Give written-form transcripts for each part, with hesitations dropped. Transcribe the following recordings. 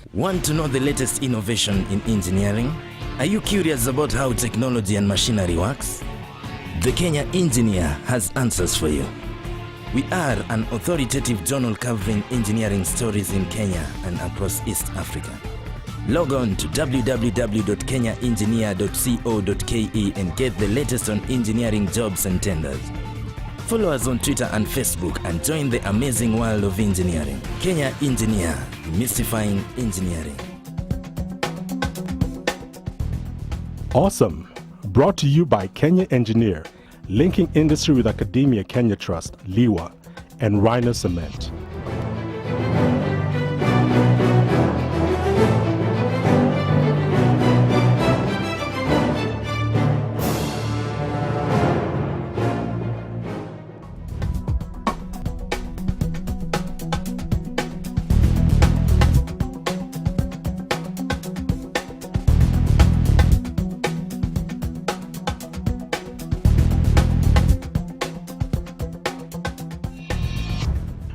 Want to know the latest innovation in engineering? Are you curious about how technology and machinery works? The Kenya Engineer has answers for you. We are an authoritative journal covering engineering stories in Kenya and across East Africa. Log on to www.kenyaengineer.co.ke and get the latest on engineering jobs and tenders. Follow us on Twitter and Facebook and join the amazing world of engineering. Kenya Engineer, demystifying engineering. Awesome. Brought to you by Kenya Engineer, linking industry with academia. Kenya Trust, Liwa, and Reiner Cement.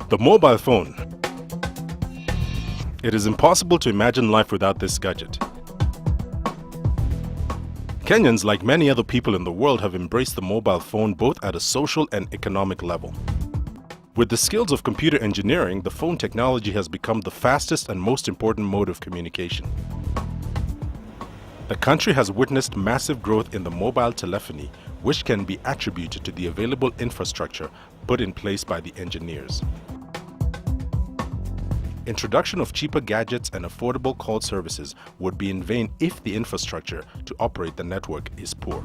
The mobile phone. It is impossible to imagine life without this gadget. Kenyans, like many other people in the world, have embraced the mobile phone both at a social and economic level. With the skills of computer engineering, the phone technology has become the fastest and most important mode of communication. The country has witnessed massive growth in the mobile telephony, which can be attributed to the available infrastructure put in place by the engineers. Introduction of cheaper gadgets and affordable call services would be in vain if the infrastructure to operate the network is poor.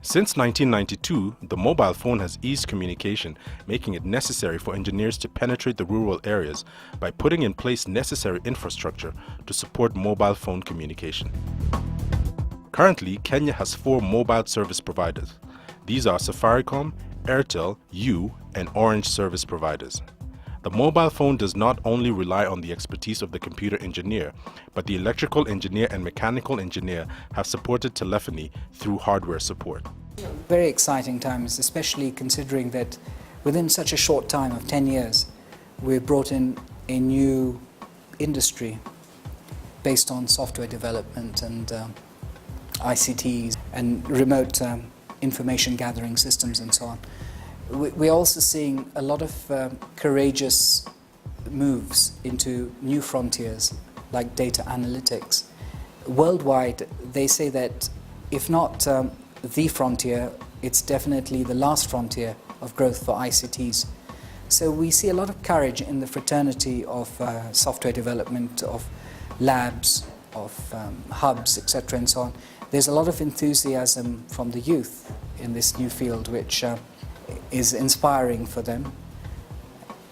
Since 1992, the mobile phone has eased communication, making it necessary for engineers to penetrate the rural areas by putting in place necessary infrastructure to support mobile phone communication. Currently, Kenya has 4 mobile service providers. These are Safaricom, Airtel, U, and Orange service providers. The mobile phone does not only rely on the expertise of the computer engineer, but the electrical engineer and mechanical engineer have supported telephony through hardware support. Very exciting times, especially considering that within such a short time of 10 years, we've brought in a new industry based on software development and ICTs and remote information gathering systems and so on. We're also seeing a lot of courageous moves into new frontiers like data analytics. Worldwide, they say that if not the frontier, it's definitely the last frontier of growth for ICTs. So we see a lot of courage in the fraternity of software development, of labs, of hubs, etc. and so on. There's a lot of enthusiasm from the youth in this new field, which is inspiring for them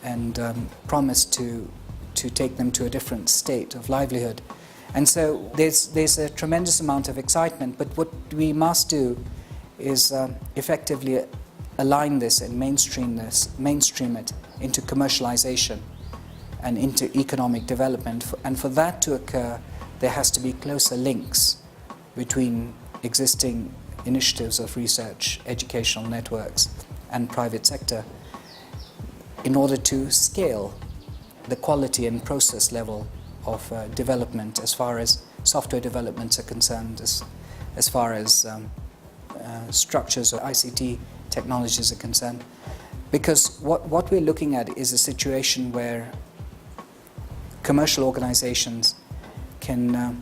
and promise to take them to a different state of livelihood. And so there's a tremendous amount of excitement, but what we must do is effectively align this and mainstream it into commercialization and into economic development. And for that to occur, there has to be closer links between existing initiatives of research, educational networks, and private sector in order to scale the quality and process level of development as far as software developments are concerned, as far as structures or ICT technologies are concerned. Because what we're looking at is a situation where commercial organizations can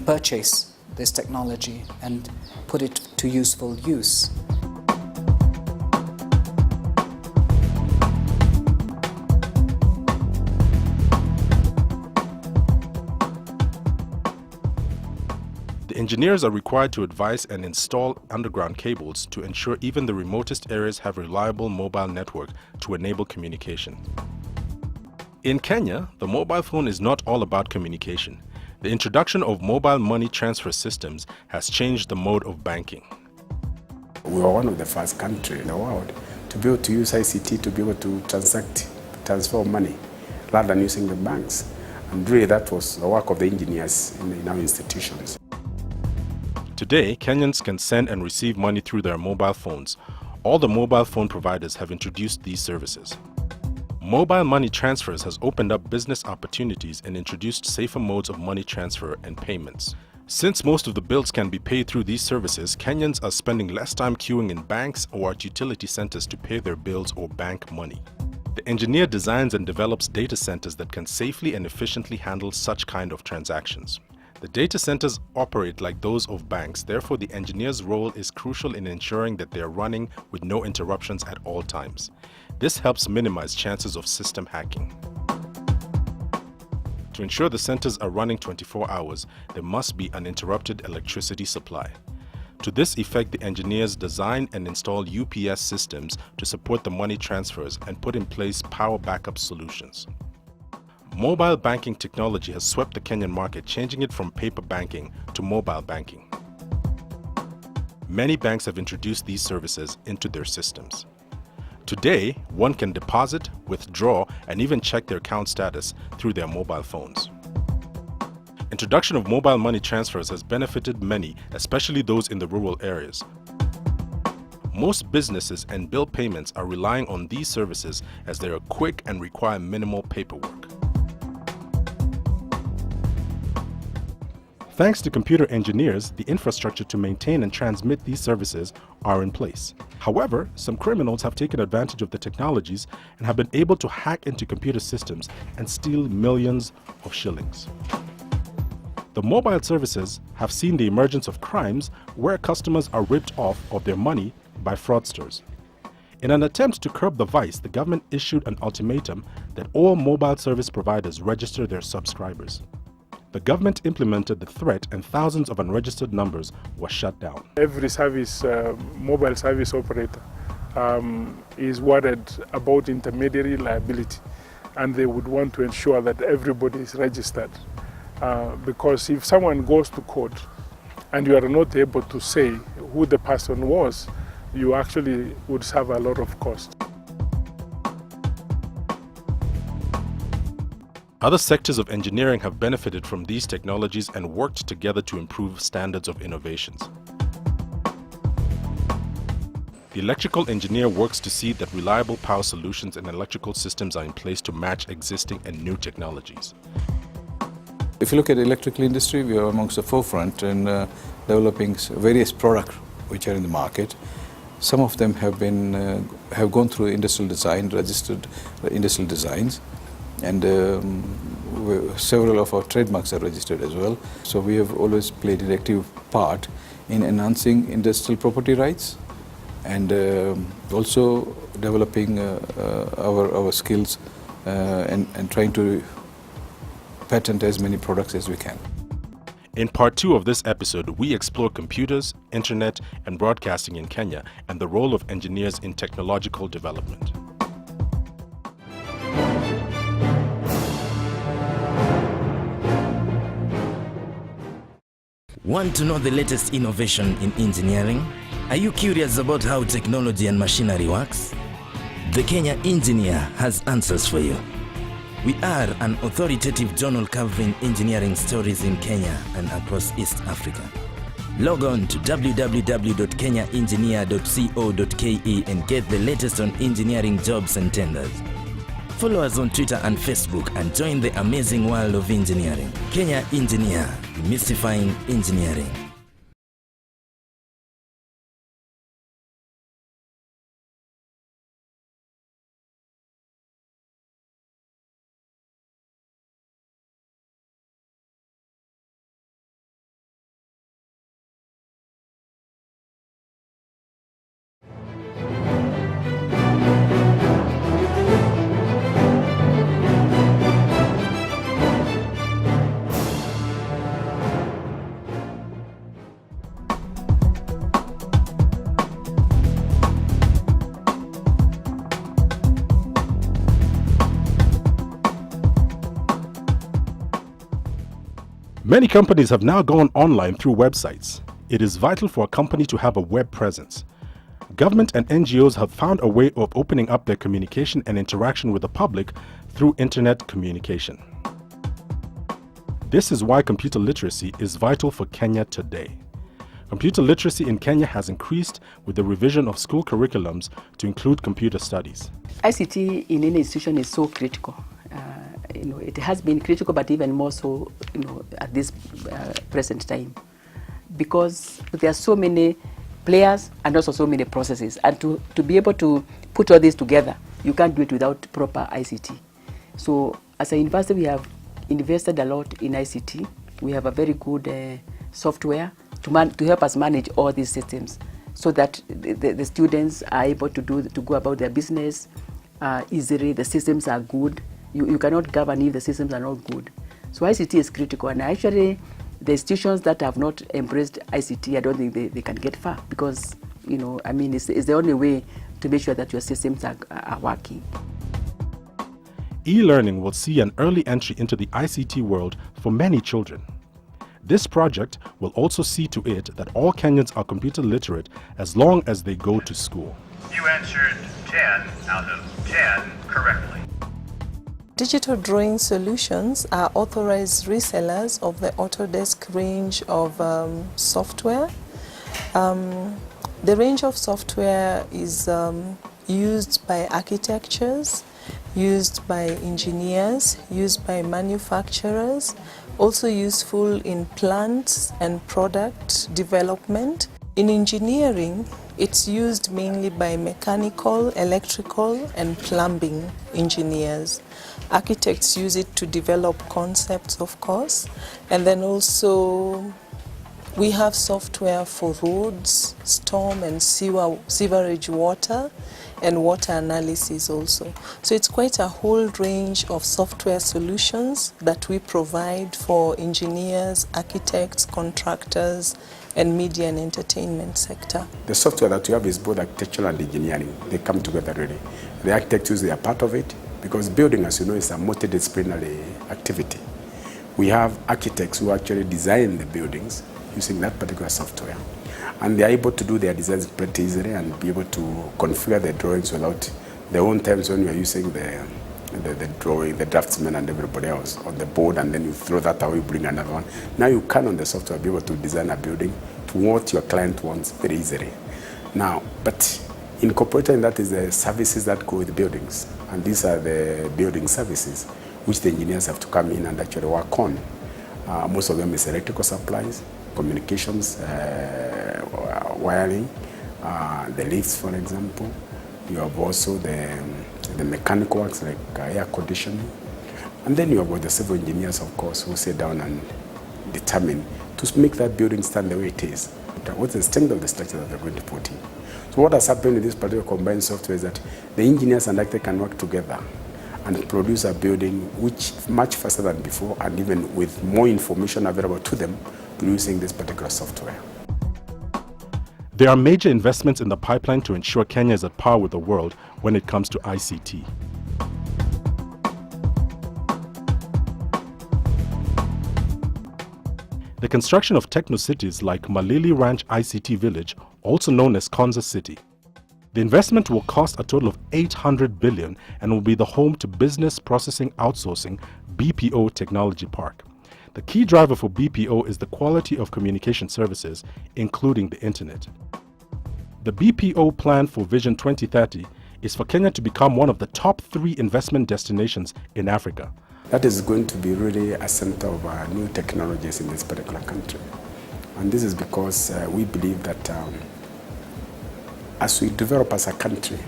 purchase this technology and put it to useful use. Engineers are required to advise and install underground cables to ensure even the remotest areas have reliable mobile network to enable communication. In Kenya, the mobile phone is not all about communication. The introduction of mobile money transfer systems has changed the mode of banking. We were one of the first countries in the world to be able to use ICT to be able to transfer money rather than using the banks. And really that was the work of the engineers in our institutions. Today, Kenyans can send and receive money through their mobile phones. All the mobile phone providers have introduced these services. Mobile money transfers has opened up business opportunities and introduced safer modes of money transfer and payments. Since most of the bills can be paid through these services, Kenyans are spending less time queuing in banks or at utility centers to pay their bills or bank money. The engineer designs and develops data centers that can safely and efficiently handle such kind of transactions. The data centers operate like those of banks, therefore the engineer's role is crucial in ensuring that they are running with no interruptions at all times. This helps minimize chances of system hacking. To ensure the centers are running 24 hours, there must be uninterrupted electricity supply. To this effect, the engineers design and install UPS systems to support the money transfers and put in place power backup solutions. Mobile banking technology has swept the Kenyan market, changing it from paper banking to mobile banking. Many banks have introduced these services into their systems. Today, one can deposit, withdraw, and even check their account status through their mobile phones. Introduction of mobile money transfers has benefited many, especially those in the rural areas. Most businesses and bill payments are relying on these services as they are quick and require minimal paperwork. Thanks to computer engineers, the infrastructure to maintain and transmit these services are in place. However, some criminals have taken advantage of the technologies and have been able to hack into computer systems and steal millions of shillings. The mobile services have seen the emergence of crimes where customers are ripped off of their money by fraudsters. In an attempt to curb the vice, the government issued an ultimatum that all mobile service providers register their subscribers. The government implemented the threat and thousands of unregistered numbers were shut down. Every service, mobile service operator is worried about intermediary liability, and they would want to ensure that everybody is registered. Because if someone goes to court and you are not able to say who the person was, you actually would suffer a lot of cost. Other sectors of engineering have benefited from these technologies and worked together to improve standards of innovations. The electrical engineer works to see that reliable power solutions and electrical systems are in place to match existing and new technologies. If you look at the electrical industry, we are amongst the forefront in developing various products which are in the market. Some of them have gone through industrial design, registered industrial designs, and several of our trademarks are registered as well. So we have always played an active part in enhancing industrial property rights and also developing our skills and trying to patent as many products as we can. In part 2 of this episode, we explore computers, internet, and broadcasting in Kenya and the role of engineers in technological development. Want to know the latest innovation in engineering? Are you curious about how technology and machinery works? The Kenya Engineer has answers for you. We are an authoritative journal covering engineering stories in Kenya and across East Africa. Log on to www.kenyaengineer.co.ke and get the latest on engineering jobs and tenders. Follow us on Twitter and Facebook and join the amazing world of engineering. Kenya Engineer, demystifying engineering. Many companies have now gone online through websites. It is vital for a company to have a web presence. Government and NGOs have found a way of opening up their communication and interaction with the public through internet communication. This is why computer literacy is vital for Kenya today. Computer literacy in Kenya has increased with the revision of school curriculums to include computer studies. ICT in any institution is so critical. It has been critical, but even more so, at this present time, because there are so many players and also so many processes, and to be able to put all this together, you can't do it without proper ICT. So, as a university, we have invested a lot in ICT. We have a very good software to help us manage all these systems, so that the students are able to go about their business easily. The systems are good. You cannot govern if the systems are not good. So ICT is critical, and actually the institutions that have not embraced ICT, I don't think they can get far, because it's the only way to make sure that your systems are working. E-learning will see an early entry into the ICT world for many children. This project will also see to it that all Kenyans are computer literate as long as they go to school. You answered 10 out of 10 correctly. Digital Drawing Solutions are authorized resellers of the Autodesk range of software. The range of software is used by architectures, used by engineers, used by manufacturers, also useful in plant and product development. In engineering, it's used mainly by mechanical, electrical, and plumbing engineers. Architects use it to develop concepts, of course, and then also we have software for roads, storm and sewerage water, and water analysis also. So it's quite a whole range of software solutions that we provide for engineers, architects, contractors, and media and entertainment sector. The software that we have is both architectural and engineering. They come together really. The architects use their part of it, because building, as you know, is a multidisciplinary activity. We have architects who actually design the buildings using that particular software. And they're able to do their designs pretty easily and be able to configure the drawings without their own times when you're using the drawing, the draftsman and everybody else on the board, and then you throw that away, you bring another one. Now you can, on the software, be able to design a building to what your client wants very easily. Now, but incorporated in that is the services that go with buildings. And these are the building services which the engineers have to come in and actually work on. Most of them is electrical supplies, communications, wiring, the lifts, for example. You have also the mechanical works like air conditioning. And then you have got the civil engineers, of course, who sit down and determine to make that building stand the way it is. What's the strength of the structure that they're going to put in? So what has happened with this particular combined software is that the engineers and architects can work together and produce a building which much faster than before, and even with more information available to them using this particular software. There are major investments in the pipeline to ensure Kenya is at par with the world when it comes to ICT. The construction of techno-cities like Malili Ranch ICT Village, also known as Konza City. The investment will cost a total of 800 billion and will be the home to Business Processing Outsourcing BPO Technology Park. The key driver for BPO is the quality of communication services, including the internet. The BPO plan for Vision 2030 is for Kenya to become one of the top 3 investment destinations in Africa. That is going to be really a center of new technologies in this particular country. And this is because we believe that as we develop as a country,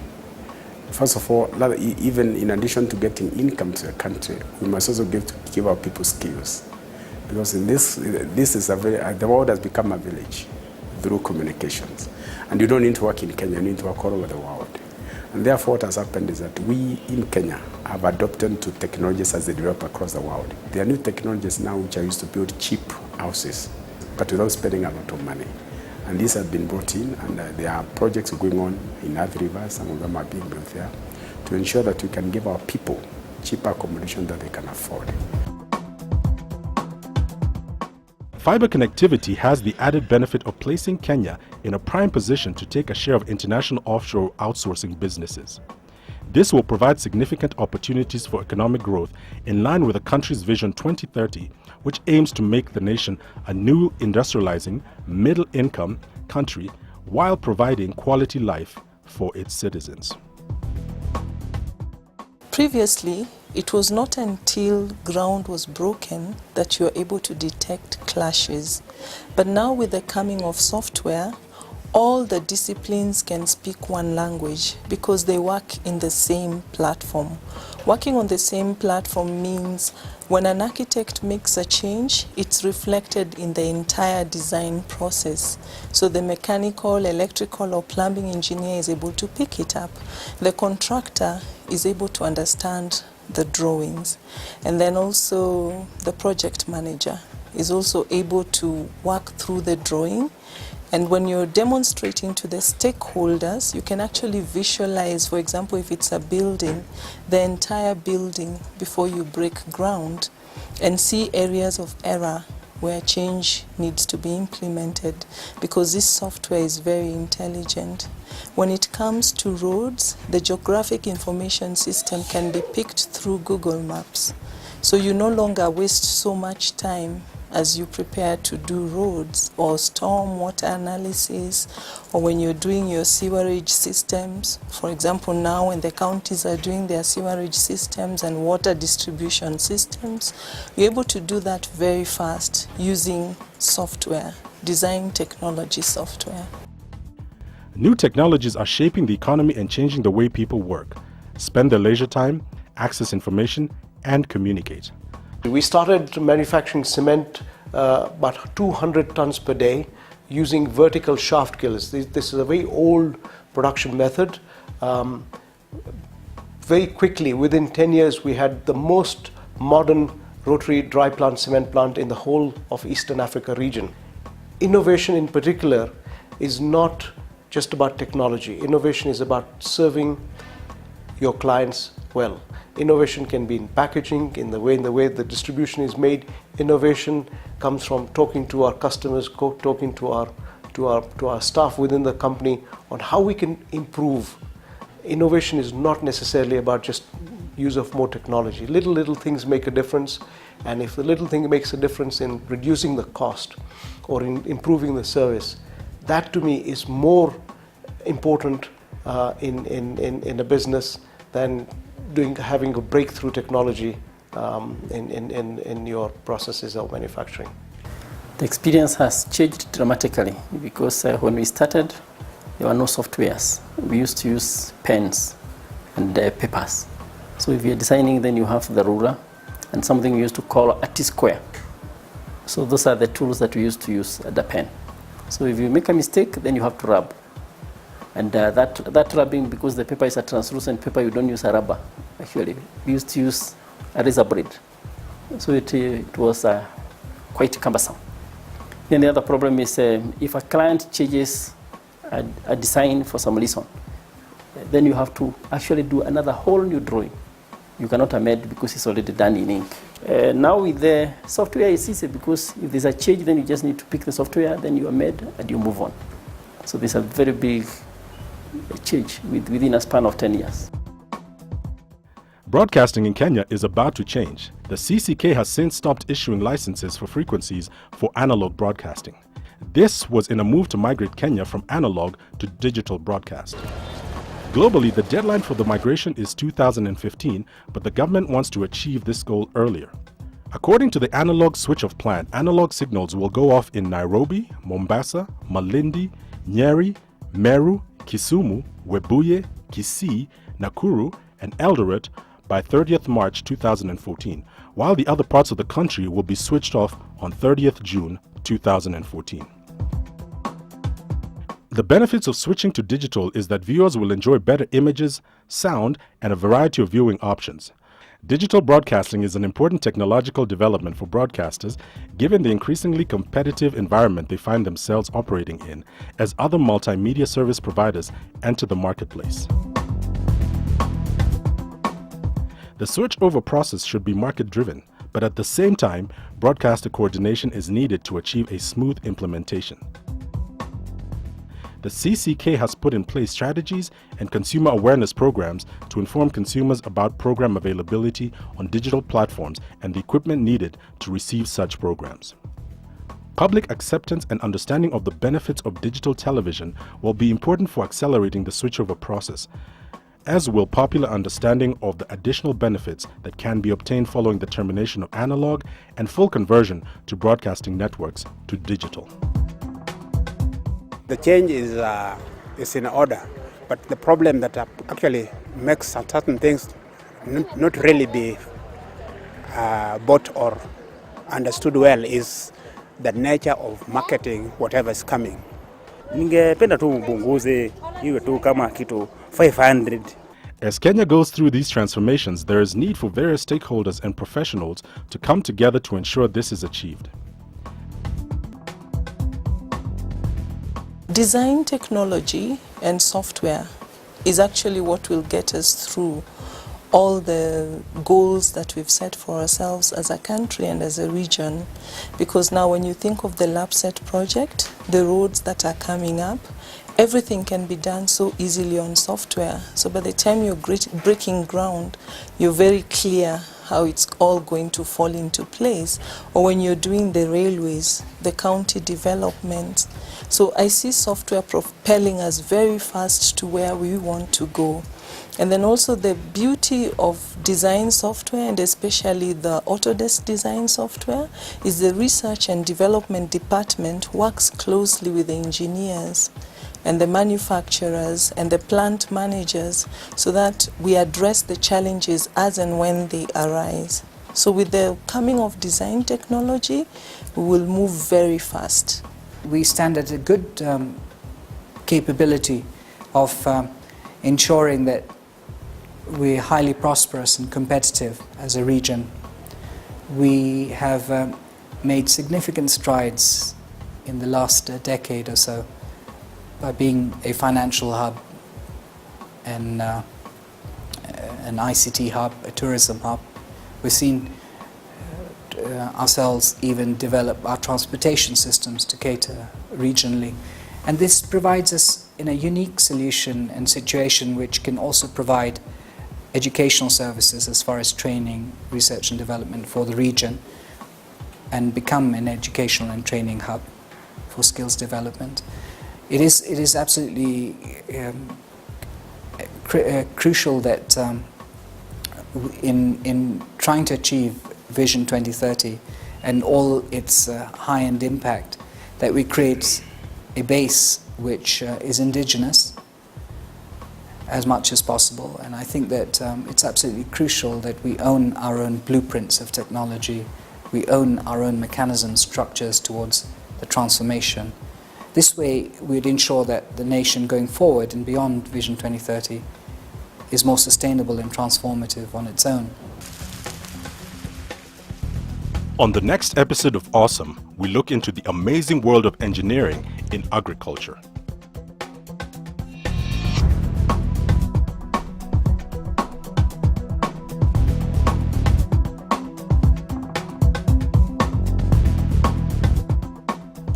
first of all, even in addition to getting income to a country, we must also give our people skills. Because in this is the world has become a village through communications. And you don't need to work in Kenya, you need to work all over the world. And therefore what has happened is that we in Kenya have adopted to technologies as they develop across the world. There are new technologies now which are used to build cheap houses, but without spending a lot of money. And these have been brought in, and there are projects going on in Earth Rivers, some of them are being built there, to ensure that we can give our people cheaper accommodation that they can afford. Fiber connectivity has the added benefit of placing Kenya in a prime position to take a share of international offshore outsourcing businesses. This will provide significant opportunities for economic growth in line with the country's Vision 2030, which aims to make the nation a new industrializing, middle-income country while providing quality life for its citizens. Previously, it was not until ground was broken that you were able to detect clashes. But now with the coming of software, all the disciplines can speak one language because they work in the same platform. Working on the same platform means when an architect makes a change, it's reflected in the entire design process. So the mechanical, electrical, or plumbing engineer is able to pick it up. The contractor is able to understand the drawings. And then also the project manager is also able to work through the drawing. And when you're demonstrating to the stakeholders, you can actually visualize, for example, if it's a building, the entire building before you break ground and see areas of error where change needs to be implemented, because this software is very intelligent. When it comes to roads, the geographic information system can be picked through Google Maps. So you no longer waste so much time as you prepare to do roads or storm water analysis, or when you're doing your sewerage systems. For example, now when the counties are doing their sewerage systems and water distribution systems, you're able to do that very fast using software, design technology software. New technologies are shaping the economy and changing the way people work, spend their leisure time, access information, and communicate. We started manufacturing cement about 200 tons per day using vertical shaft kilns. This is a very old production method. Very quickly, within 10 years, we had the most modern rotary dry plant cement plant in the whole of Eastern Africa region. Innovation in particular is not just about technology. Innovation is about serving your clients well. Innovation can be in packaging, in the way the distribution is made. Innovation comes from talking to our customers, talking to our staff within the company on how we can improve. Innovation is not necessarily about just use of more technology. Little things make a difference, and if the little thing makes a difference in reducing the cost or in improving the service, that to me is more important in a business than having a breakthrough technology in your processes of manufacturing. The experience has changed dramatically because when we started, there were no softwares. We used to use pens and papers. So if you're designing, then you have the ruler and something we used to call a T-square. So those are the tools that we used to use at the pen. So if you make a mistake, then you have to rub. And that rubbing, because the paper is a translucent paper, you don't use a rubber. Actually, we used to use a razor blade. So it was quite cumbersome. Then the other problem is if a client changes a design for some reason, then you have to actually do another whole new drawing. You cannot amend because it's already done in ink. Now with the software, it's easy because if there's a change, then you just need to pick the software, then you amend and you move on. So there's a very big change within a span of 10 years. Broadcasting in Kenya is about to change. The CCK has since stopped issuing licenses for frequencies for analog broadcasting. This was in a move to migrate Kenya from analog to digital broadcast. Globally, the deadline for the migration is 2015, but the government wants to achieve this goal earlier. According to the analog switch-off plan, analog signals will go off in Nairobi, Mombasa, Malindi, Nyeri, Meru, Kisumu, Webuye, Kisii, Nakuru, and Eldoret by 30th March 2014, while the other parts of the country will be switched off on 30th June 2014. The benefits of switching to digital is that viewers will enjoy better images, sound, and a variety of viewing options. Digital broadcasting is an important technological development for broadcasters, given the increasingly competitive environment they find themselves operating in as other multimedia service providers enter the marketplace. The switchover process should be market-driven, but at the same time, broadcaster coordination is needed to achieve a smooth implementation. the CCK has put in place strategies and consumer awareness programs to inform consumers about program availability on digital platforms and the equipment needed to receive such programs. Public acceptance and understanding of the benefits of digital television will be important for accelerating the switchover process, as will popular understanding of the additional benefits that can be obtained following the termination of analog and full conversion to broadcasting networks to digital. The change is in order, but the problem that actually makes certain things not really be bought or understood well is the nature of marketing whatever is coming. Ningependa tu mpunguze iwe tu kama kitu 500. As Kenya goes through these transformations, there is need for various stakeholders and professionals to come together to ensure this is achieved. Design technology and software is actually what will get us through all the goals that we've set for ourselves as a country and as a region. Because now when you think of the LabSet project, the roads that are coming up, everything can be done so easily on software. So by the time you're breaking ground, you're very clear how it's all going to fall into place. Or when you're doing the railways, the county development. So I see software propelling us very fast to where we want to go. And then also the beauty of design software, and especially the Autodesk design software, is the research and development department works closely with the engineers and the manufacturers and the plant managers so that we address the challenges as and when they arise. So with the coming of design technology, we will move very fast. We stand at a good capability of ensuring that we're highly prosperous and competitive as a region. We have made significant strides in the last decade or so by being a financial hub and an ICT hub, a tourism hub. We've seen ourselves even develop our transportation systems to cater regionally. And this provides us in a unique solution and situation which can also provide educational services as far as training, research and development for the region and become an educational and training hub for skills development. It is absolutely crucial that in trying to achieve Vision 2030 and all its high-end impact, that we create a base which is indigenous as much as possible. And I think that it's absolutely crucial that we own our own blueprints of technology, we own our own mechanisms, structures towards the transformation. This way we'd ensure that the nation going forward and beyond Vision 2030 is more sustainable and transformative on its own. On the next episode of Awesome, we look into the amazing world of engineering in agriculture.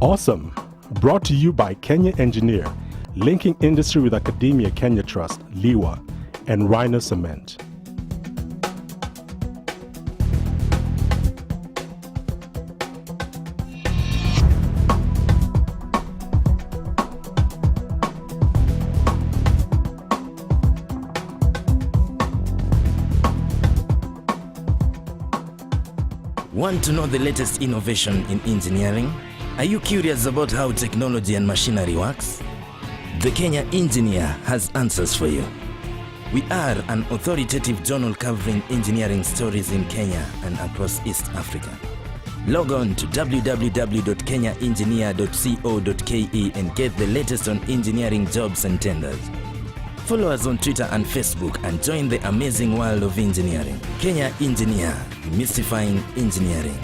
Awesome, brought to you by Kenya Engineer, linking industry with academia Kenya Trust, LIWA, and Rhino Cement. Want to know the latest innovation in engineering? Are you curious about how technology and machinery works? The Kenya Engineer has answers for you. We are an authoritative journal covering engineering stories in Kenya and across East Africa. Log on to www.kenyaengineer.co.ke and get the latest on engineering jobs and tenders. Follow us on Twitter and Facebook and join the amazing world of engineering. Kenya Engineer, mystifying engineering.